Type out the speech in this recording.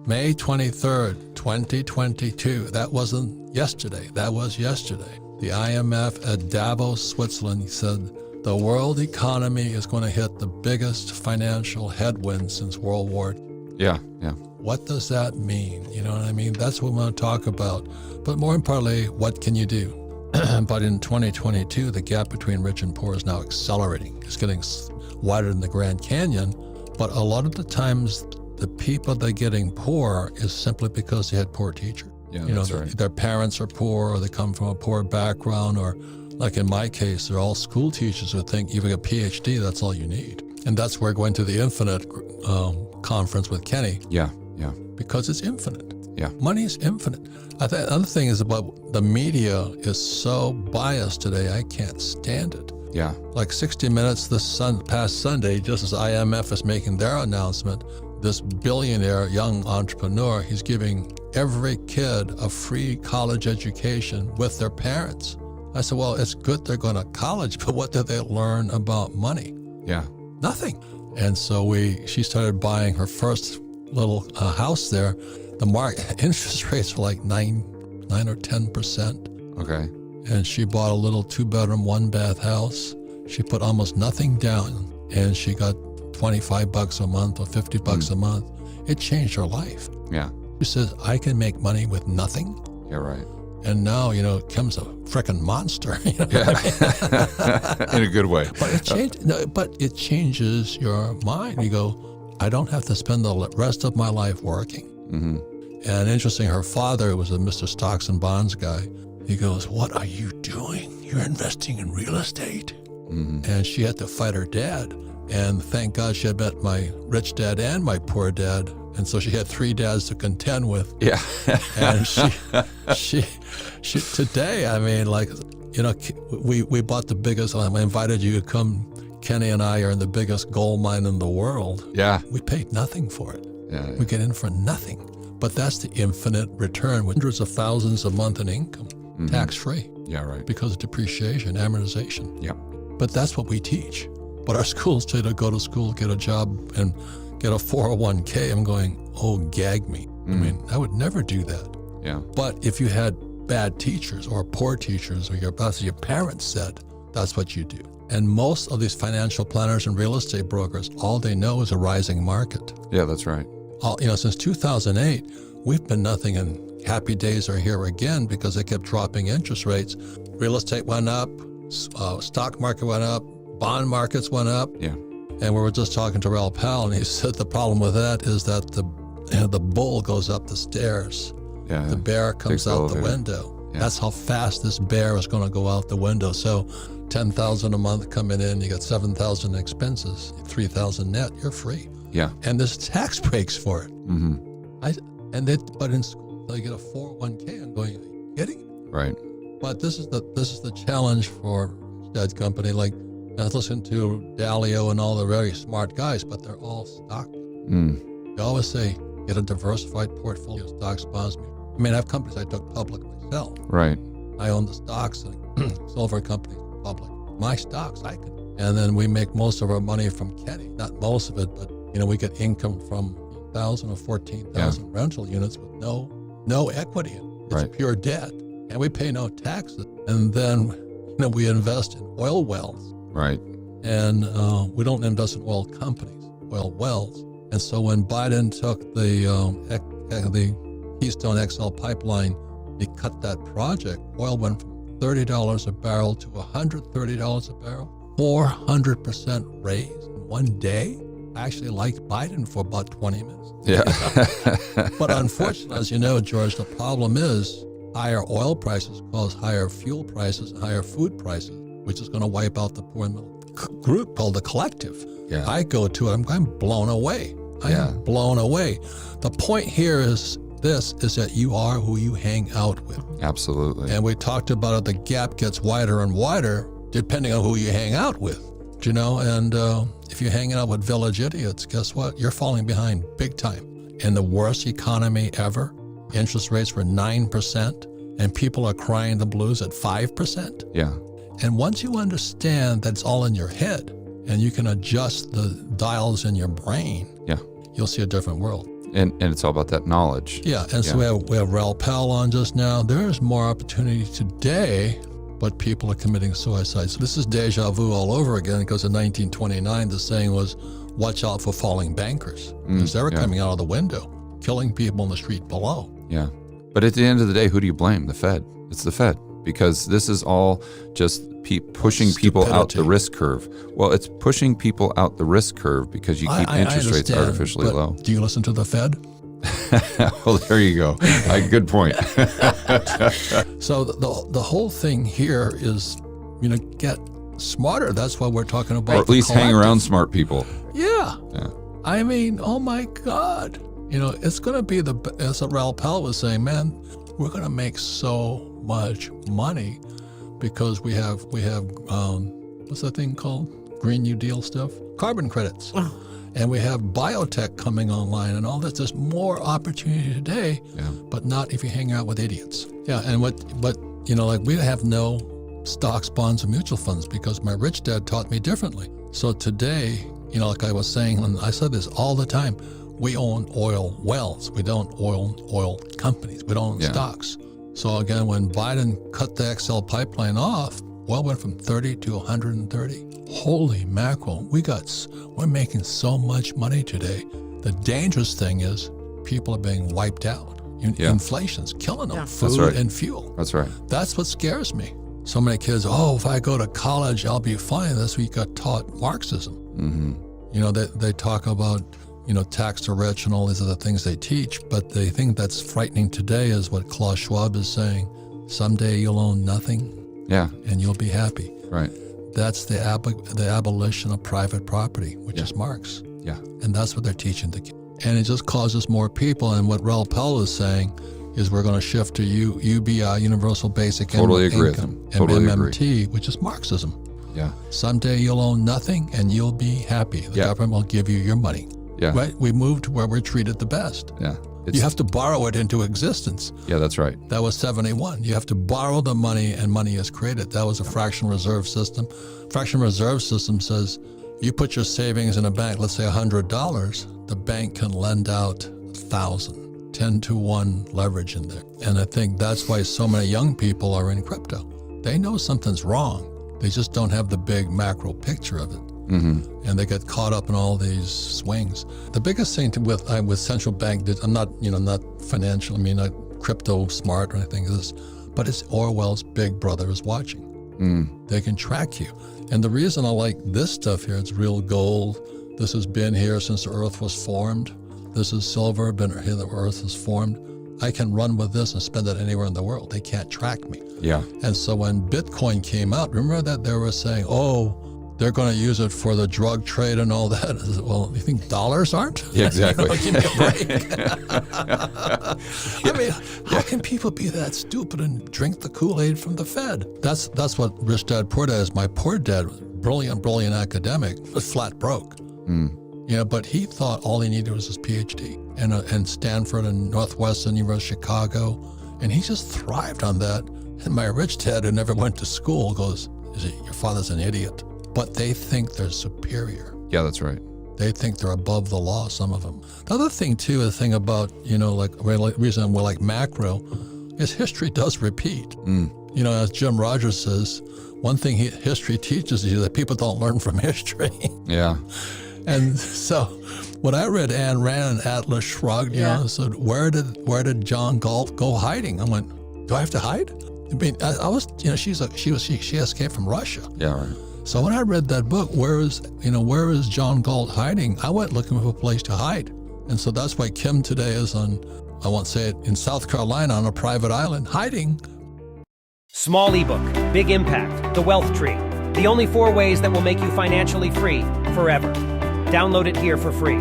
May 23rd, 2022. That wasn't yesterday. That was yesterday. The IMF at Davos, Switzerland said the world economy is going to hit the biggest financial headwind since World War II. Yeah. What does that mean? You know what I mean? That's what we want to talk about. But more importantly, what can you do? But in 2022, the gap between rich and poor is now accelerating. It's getting wider than the Grand Canyon. But a lot of the times, the people that are getting poor is simply because they had poor teachers. Yeah, you know, that's right. Their parents are poor, or they come from a poor background, or like in my case, they're all school teachers who think you have a PhD, that's all you need. And that's where going to the Infinite conference with Kenny. Yeah. Because it's infinite. Yeah. Money is infinite. Another thing is about the media is so biased today, I can't stand it. Yeah. Like 60 Minutes past Sunday, just as IMF is making their announcement, this billionaire young entrepreneur, he's giving every kid a free college education with their parents. I said, well, it's good they're going to college, but what do they learn about money? Yeah. Nothing. And so she started buying her first little house there. The interest rates were like 9 or 10%. Okay. And she bought a little 2-bedroom, 1-bath house. She put almost nothing down, and she got $25 a month or $50 a month. It changed her life. Yeah. She says, I can make money with nothing. Yeah, right. And now, it comes a frickin' monster. Yeah. In a good way. But it changes your mind. You go, I don't have to spend the rest of my life working. Mm-hmm. And interesting, her father was a Mr. Stocks and Bonds guy. He goes, what are you doing? You're investing in real estate. Mm-hmm. And she had to fight her dad. And thank God she had met my rich dad and my poor dad. And so she had 3 dads to contend with. Yeah. And she today, I mean, like, we bought the biggest, I invited you to come. Kenny and I are in the biggest gold mine in the world. Yeah. We paid nothing for it. Yeah. We get in for nothing. But that's the infinite return with hundreds of thousands a month in income, tax-free. Yeah, right. Because of depreciation, amortization. Yeah. But that's what we teach. But our schools tell you to go to school, get a job, and get a 401k. I'm going, oh, gag me. I mean, I would never do that. Yeah. But if you had bad teachers or poor teachers, or your parents said, that's what you do. And most of these financial planners and real estate brokers, all they know is a rising market. Yeah, that's right. Since 2008, we've been nothing, and happy days are here again because they kept dropping interest rates. Real estate went up, stock market went up, bond markets went up. Yeah. And we were just talking to Ralph Powell, and he said the problem with that is that the bull goes up the stairs. Yeah. The bear comes out the window. Yeah. That's how fast this bear is going to go out the window. So $10,000 a month coming in, you got $7,000 in expenses, $3,000 net, you're free. Yeah. And there's tax breaks for it. Mm-hmm. But in school they get a 401k. I'm going, are you kidding? Right. But this is the challenge for that company. Like, I was listening to Dalio and all the very smart guys, but they're all stock. They always say, get a diversified portfolio of stocks, bonds. I mean, I have companies I took public myself. Right. I own the stocks and silver companies public. My stocks, I can. And then we make most of our money from Kenny. Not most of it, but we get income from 1,000 or 14,000 rental units with no equity in it. It's Right. pure debt. And we pay no taxes. And then we invest in oil wells. Right. And we don't invest in oil companies, oil wells. And so when Biden took the Keystone XL pipeline, he cut that project. Oil went from $30 a barrel to $130 a barrel, 400% raise in one day. I actually liked Biden for about 20 minutes. Yeah. But unfortunately, as you know, George, the problem is higher oil prices cause higher fuel prices and higher food prices, which is going to wipe out the poor and middle group called the collective. Yeah. I go to it, I'm blown away. I am blown away. The point here is that you are who you hang out with. Absolutely. And we talked about it, the gap gets wider and wider depending on who you hang out with. And if you're hanging out with village idiots, guess what? You're falling behind big time. In the worst economy ever, interest rates were 9%, and people are crying the blues at 5%. Yeah. And once you understand that's all in your head, and you can adjust the dials in your brain, Yeah. you'll see a different world. And it's all about that knowledge. Yeah, and so we have Rel Powell on just now. There's more opportunity today, but people are committing suicide. So this is deja vu all over again, because in 1929, the saying was, watch out for falling bankers, because they were coming out of the window, killing people in the street below. Yeah. But at the end of the day, who do you blame? The Fed. It's the Fed, because this is all just pushing people out the risk curve. Well, it's pushing people out the risk curve because you keep interest rates artificially low. Do you listen to the Fed? Well, there you go. Good point. So the whole thing here is, get smarter. That's why we're talking about. Or at least hang around smart people. Yeah. I mean, oh my God. It's going to be as Rel Powell was saying, man, we're going to make so much money because we have what's that thing called? Green New Deal stuff? Carbon credits. And we have biotech coming online and all this. There's more opportunity today, but not if you hang out with idiots. Yeah, and but we have no stocks, bonds, and mutual funds because my rich dad taught me differently. So today, like I was saying, and I said this all the time, we own oil wells. We don't own oil companies. We don't own stocks. So again, when Biden cut the XL pipeline off, oil went from 30 to 130. Holy mackerel, we're making so much money today. The dangerous thing is people are being wiped out. Inflation's killing them, food and fuel. That's right. That's what scares me. So many kids, if I go to college, I'll be fine. That's what you got taught Marxism. Mm-hmm. They talk about, tax to rich and all these other things they teach, but the thing that's frightening today is what Klaus Schwab is saying. Someday you'll own nothing. Yeah. And you'll be happy. Right. That's the abolition of private property, which is Marx. Yeah. And that's what they're teaching the kids. And it just causes more people. And what Rel Powell is saying is we're going to shift to UBI, Universal Basic Totally agree Income, with him. Totally and MMT, agree. which is Marxism. Yeah. Someday you'll own nothing and you'll be happy. The government will give you your money. Yeah. Right? We moved to where we're treated the best. Yeah. You have to borrow it into existence. Yeah, that's right. That was 71. You have to borrow the money and money is created. That was a fractional reserve system. Fractional reserve system says you put your savings in a bank, let's say $100, the bank can lend out 1,000, 10 to 1 leverage in there. And I think that's why so many young people are in crypto. They know something's wrong. They just don't have the big macro picture of it. Mm-hmm. And they get caught up in all these swings. The biggest thing with central bank, I'm not financial, not crypto smart or anything like this, but it's Orwell's Big Brother is watching. They can track you. And the reason I like this stuff here, it's real gold. This has been here since the earth was formed. This is silver, been here the earth is formed. I can run with this and spend it anywhere in the world. They can't track me. Yeah. And so when Bitcoin came out, remember that they were saying, they're going to use it for the drug trade and all that. Well, you think dollars aren't? Yeah, exactly. Give me a break. How can people be that stupid and drink the Kool-Aid from the Fed? That's what Rich Dad Poor Dad is. My poor dad was brilliant academic, but flat broke. But he thought all he needed was his PhD and Stanford and Northwestern University of Chicago, and he just thrived on that. And my rich dad, who never went to school, goes, "Your father's an idiot." But they think they're superior. Yeah, that's right. They think they're above the law, some of them. The other thing, too, the thing about, reason we're like macro, is history does repeat. As Jim Rogers says, one thing history teaches you that people don't learn from history. Yeah. And so when I read Ayn Rand and Atlas Shrugged, I said, where did John Galt go hiding? I went, do I have to hide? I was, she escaped from Russia. Yeah, right. So when I read that book, where is John Galt hiding? I went looking for a place to hide. And so that's why Kim today is I won't say it, in South Carolina on a private island, hiding. Small ebook, big impact, The Wealth Tree. The only 4 ways that will make you financially free forever. Download it here for free.